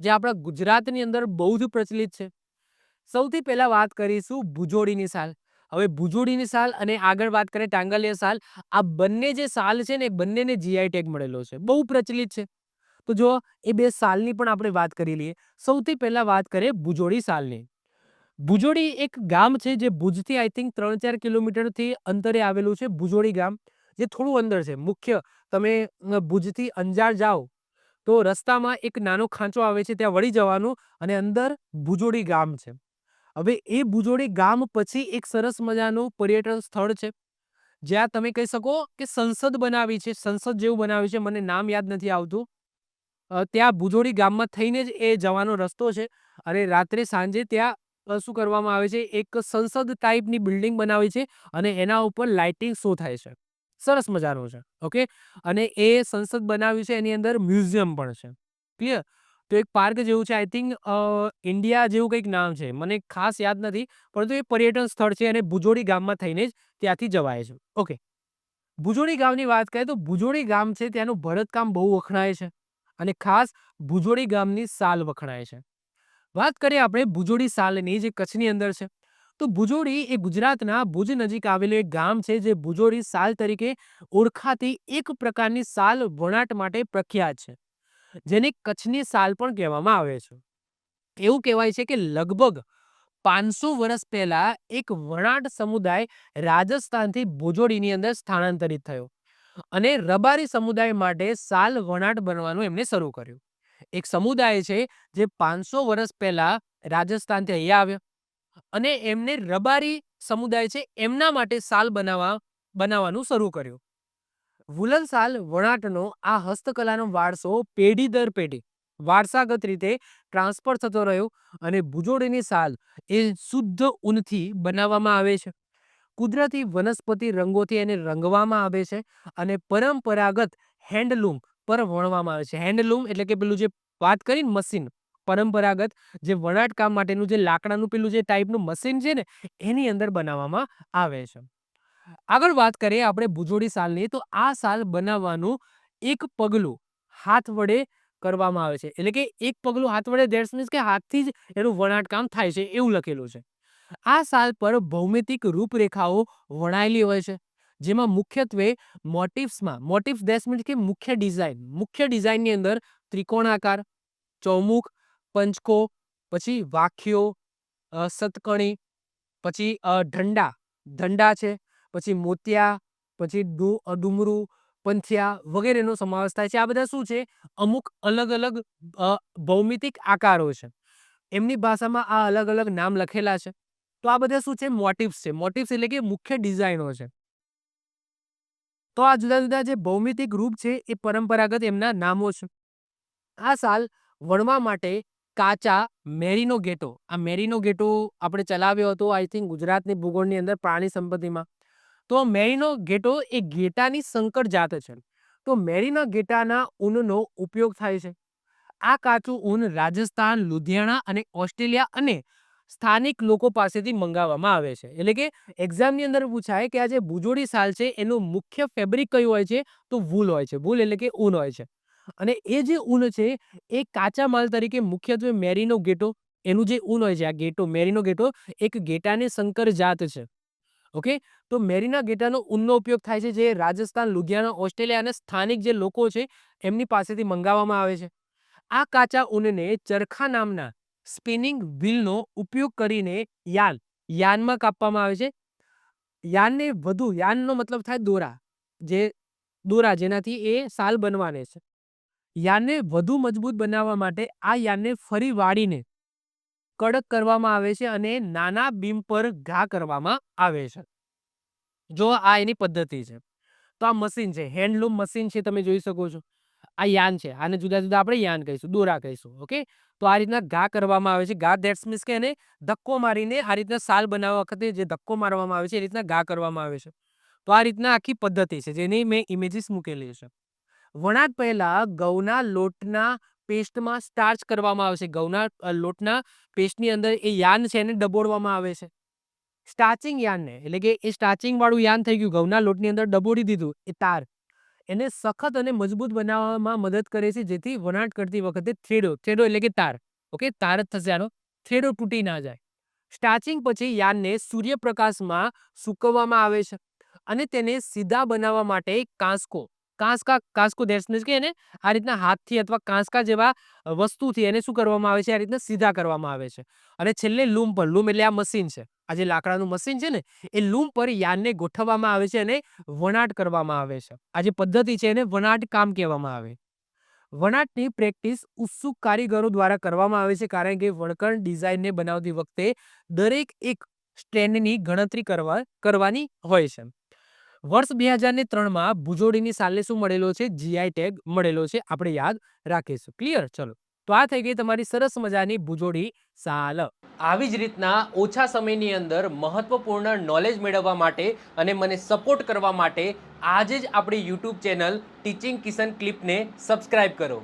જે આપણા ગુજરાતની અંદર બહુ જ પ્રચલિત છે. સૌથી પહેલા વાત કરીશું ભુજોડીની સાલ. હવે ભુજોડીની સાલ અને આગળ વાત કરીએ ટાંગલિયા સાલ. આ બંને જે સાલ છે ને એ બંનેને જીઆઈ ટેગ મળેલો છે. બહુ પ્રચલિત છે. તો જો એ બે સાલની પણ આપણે વાત કરી લઈએ. સૌથી પહેલા વાત કરીએ ભુજોડી સાલની. ભુજોડી એક ગામ છે જે ભુજથી આઈ થિંક 3-4 કિલોમીટરથી અંતરે આવેલું છે. ભુજોડી ગામ જે થોડું અંદર છે. મુખ્ય તમે ભુજથી અંજાર જાઓ તો રસ્તામાં એક નાનો ખાંચો આવે છે, ત્યાં વળી જવાનું અને અંદર ભુજોડી ગામ છે. હવે એ ભુજોડી ગામ પછી એક સરસ મજાનું પર્યટન સ્થળ છે જ્યાં તમે કહી શકો કે સંસદ બનાવી છે. સંસદ જેવું બનાવ્યું છે, મને નામ યાદ નથી આવતું. ત્યાં ભુજોડી ગામમાં થઈને જ એ જવાનો રસ્તો છે અને રાત્રે સાંજે ત્યાં શું કરવામાં આવે છે, એક સંસદ ટાઈપની બિલ્ડિંગ બનાવી છે અને એના ઉપર લાઇટિંગ શો થાય છે. સરસ મજાનું છે. ઓકે. અને એ સંસદ બનાવ્યું છે, એની અંદર મ્યુઝિયમ પણ છે. ક્લિયર? તો એક પાર્ક જેવું છે, આઈ થિંક ઇન્ડિયા જેવું કંઈક નામ છે, મને ખાસ યાદ નથી, પરંતુ એ પર્યટન સ્થળ છે અને ભુજોડી ગામમાં થઈને જ ત્યાંથી જવાય છે. ઓકે. ભુજોડી ગામની વાત કરીએ તો ભુજોડી ગામ છે ત્યાંનું ભરતકામ બહુ વખણાય છે અને ખાસ ભુજોડી ગામની સાલ વખણાય છે. વાત કરીએ આપણે ભુજોડી સાલની જે કચ્છની અંદર છે, તો ભુજોડી એ ગુજરાતના ભુજ નજીક આવેલું એક ગામ છે જે ભુજોડી સાલ તરીકે ઓળખાતી એક પ્રકારની સાલ વણાટ માટે પ્રખ્યાત છે, જેને કચ્છની સાલ પણ કહેવામાં આવે છે. એવું કહેવાય છે કે લગભગ 500 વર્ષ પહેલા એક વણાટ સમુદાય રાજસ્થાનથી ભુજોડીની અંદર સ્થાનાંતરિત થયો અને રબારી સમુદાય માટે સાલ વણાટ બનવાનું એમને શરૂ કર્યું. એક સમુદાય છે જે 500 વર્ષ પહેલા રાજસ્થાનથી અહીંયા આવ્યો અને એમને રબારી સમુદાય છે એમના માટે સાલ બનાવવાનું શરૂ કર્યું. વુલન સાલ વણાટનો આ હસ્તકલાનો વારસો પેઢી દર પેઢી વારસાગત રીતે ટ્રાન્સફર થતો રહ્યો અને ભુજોડીની સાલ એ શુદ્ધ ઊનથી બનાવવામાં આવે છે. કુદરતી વનસ્પતિ રંગોથી એને રંગવામાં આવે છે અને પરંપરાગત હેન્ડલૂમ પર વણવામાં આવે છે. હેન્ડલૂમ એટલે કે પેલું જે વાત કરી ને મશીન, પરંપરાગત જે વણાટ કામ માટેનું જે લાકડાનું પેલું જે ટાઈપનું મશીન છે ને એની અંદર બનાવવામાં આવે છે. આગળ વાત કરીએ આપણે ભુજોડી સાલની, તો આ સાલ બનાવવાનું એક પગલું હાથ વડે કરવામાં આવે છે. એટલે કે એક પગલું હાથ વડે ધેટ્સ મીન્સ કે હાથથી જ એનું વણાટ કામ થાય છે એવું લખેલું છે. આ સાલ પર ભૌમિતિક રૂપરેખાઓ વણાયેલી હોય છે, જેમાં મુખ્યત્વે મોટિવ્સ ધેટ્સ મીન્સ કે મુખ્ય ડિઝાઇનની અંદર ત્રિકોણાકાર, ચૌમુખ, પંચકો, પછી વાખ્યો, સતકણી, પછી ધંડા છે, પછી મોતિયા, પછી ડુમરું, પંથિયા વગેરેનો સમાવેશ થાય છે. આ બધા શું છે? અમુક અલગ અલગ ભૌમિતિક આકારો છે. એમની ભાષામાં આ અલગ અલગ નામ લખેલા છે. તો આ બધા શું છે? મોટિવ્સ છે. મોટિવ્સ એટલે કે મુખ્ય ડિઝાઇનો છે. તો આ જુદા જુદા જે ભૌમિતિક રૂપ છે એ પરંપરાગત એમના નામો છે. આ સાલ વણવા માટે કાચા મેરીનો ઘેટો, આ મેરીનો ઘેટો આપણે ચલાવ્યો હતો આઈ થિંક ગુજરાતની ભૂગોળની અંદર પ્રાણી સંપત્તિમાં. તો મેરીનો ઘેટો એ ઘેટાની સંકર જાત છે. તો મેરીના ઘેટાના ઊનનો ઉપયોગ થાય છે. આ કાચું ઊન રાજસ્થાન, લુધિયાણા અને ઓસ્ટ્રેલિયા અને સ્થાનિક લોકો પાસેથી મંગાવવામાં આવે છે. એટલે કે એક્ઝામની અંદર પૂછાય કે આ જે ભુજોડી સાલ છે એનું મુખ્ય ફેબ્રિક કયું હોય છે? તો વૂલ હોય છે. વૂલ એટલે કે ઊન હોય છે. અને એ જે ઊન છે એ કાચા માલ તરીકે મુખ્યત્વે મેરીનો ઘેટો, એનું જે ઊન હોય છે, આ ઘેટો મેરીનો ઘેટો એક ઘેટાની સંકર જાત છે. ઓકે. તો મેરીના ઘેટાનો ઊનનો ઉપયોગ થાય છે જે રાજસ્થાન, લુધિયાણા, ઓસ્ટ્રેલિયા અને સ્થાનિક જે લોકો છે એમની પાસેથી મંગાવવામાં આવે છે. આ કાચા ઊનને ચરખા નામના સ્પિનિંગ વ્હીલનો ઉપયોગ કરીને યાનમાં કાપવામાં આવે છે. યાનનો મતલબ થાય દોરા, જેનાથી એ સાલ બનવાની છે. યાનને વધુ મજબૂત બનાવવા માટે આ યાનને ફરી વાળીને કડક કરવામાં આવે છે અને નાના બીમ પર ઘા કરવામાં આવે છે. જો આ એની પદ્ધતિ છે. તો આ મશીન છે, હેન્ડલૂમ મશીન છે, તમે જોઈ શકો છો. આ યાન છે, આને જુદા જુદા આપણે યાન કહીશું, દોરા કહીશું. ઓકે. તો આ રીતના ઘા કરવામાં આવે છે. ઘા ધેટ્સ મીન્સ કે એને ધક્કો મારીને આ રીતના સાલ બનાવવા વખતે જે ધક્કો મારવામાં આવે છે એ રીતના ઘા કરવામાં આવે છે. તો આ રીતના આખી પદ્ધતિ છે જેની મેં ઇમેજીસ મૂકેલી છે. વણાટ પહેલા ઘઉંના લોટના પેસ્ટમાં સ્ટાર્ચ કરવામાં આવે છે. ઘઉંના લોટના પેસ્ટની અંદર એ યાન છે એને ડબોળવામાં આવે છે. સ્ટાર્ચિંગ યાનને એટલે કે એ સ્ટાર્ચિંગ વાળું યાન થઈ ગયું, ઘઉંના લોટની અંદર ડબોળી દીધું એ તાર. એને સખત અને મજબૂત બનાવવામાં મદદ કરે છે, જેથી વણાટ કરતી વખતે થ્રેડો એટલે કે તાર, ઓકે, તાર જ થશે આનો, થ્રેડો તૂટી ના જાય. સ્ટાર્ચિંગ પછી યાર્નને સૂર્યપ્રકાશમાં સૂકવવામાં આવે છે અને તેને સીધા બનાવવા માટે કાંસકો ધેટ્સ મીન્સ કે એને આ રીતના હાથથી અથવા કાંસકા જેવા વસ્તુથી એને શું કરવામાં આવે છે, આ રીતના સીધા કરવામાં આવે છે. અને છેલ્લે લૂમ એટલે આ મશીન છે, આ જે લાકડાનું મશીન છે ને, એ લૂમ પર યાર્નને ગોઠવવામાં આવે છે અને વણાટ કરવામાં આવે છે. આ જે પદ્ધતિ છે એને વણાટ કામ કહેવામાં આવે. વણાટની પ્રેક્ટિસ ઉત્સુક કારીગરો દ્વારા કરવામાં આવે છે, કારણ કે વણકર ડિઝાઇનને બનાવતી વખતે દરેક એક સ્ટ્રેન્ડની ગણતરી કરવાની હોય છે. વર્ષ 2003માં ભુજોડીની સાલને શું મળેલો છે? જીઆઈ ટેગ મળેલો છે. આપણે યાદ રાખીશું. ક્લિયર? ચલો, તો આ થઈ ગઈ તમારી સરસ મજાની ભુજોડી સાલ. આવી જ રીતના ઓછા સમયની અંદર મહત્વપૂર્ણ નોલેજ મેળવવા માટે અને મને સપોર્ટ કરવા માટે આજે જ આપણી યુટ્યુબ ચેનલ ટીચિંગ કિશન ક્લિપને સબસ્ક્રાઇબ કરો.